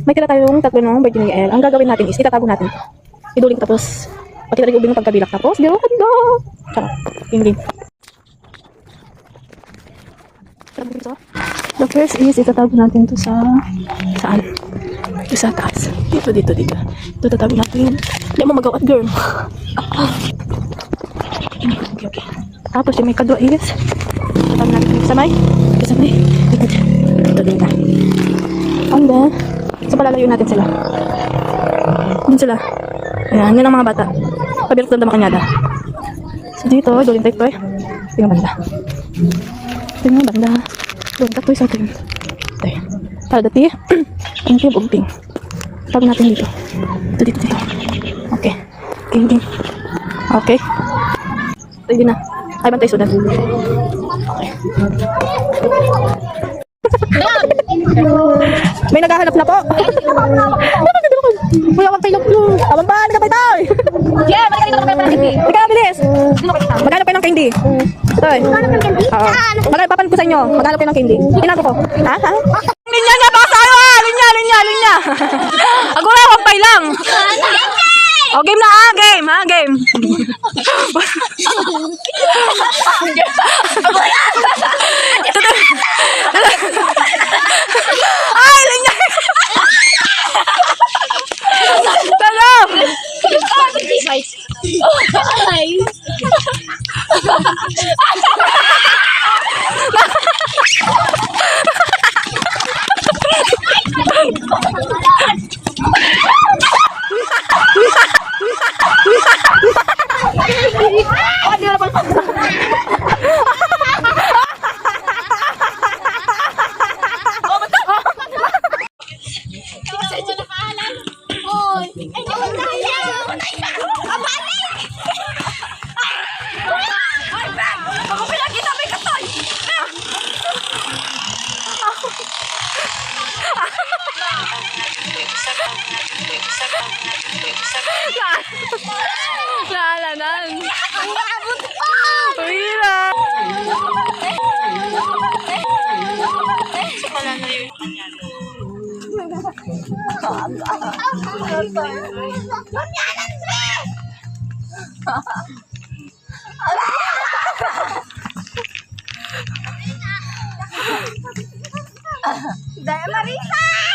May tira tayong tatlo ng Virgin Miguel. Ang gagawin natin is, itatago natin ito. Iduling ko tapos, pati tayo ubing ng pagkabilak. Tapos, di ako kanda. Tsaka, hindi. The first is, itatago natin ito sa, saan? Ito sa taas. Dito. Ito tatago natin. Hindi mo magawat, girl. Okay. Tapos, yung may kadwa is, tatago natin ito sa may. Ito din na. And then, so palalayo natin sila. Yun sila. Ayan, yun ang mga bata. Pabirok doon na makanyada. So dito, doon tayo ito. Tingnan banda. Doon tayo sa atin. Ito. Para dati, ang umping. Tawag natin dito. Dito. Okay. King. Okay. Ready na. Ay, bantay sudan. Okay. May naghahanap na po. Wala kang kailap nyo. Tawang ba? Nagkapay tayo. Yeah, magkano kayo ng candy? Ikaw, bilis. Maghanap kayo ng candy. Toy. Oo. Maghanap ko sa inyo. Maghanap kayo ng candy. Inago ko. Ha? Linya na, baka sa'yo ha. Linya. Agura, wampay lang. O, game na ha. Game. Ay, linya. Talo. Naalanan. Ang abot pa! Pira! Wala na yun. Daya Marisa!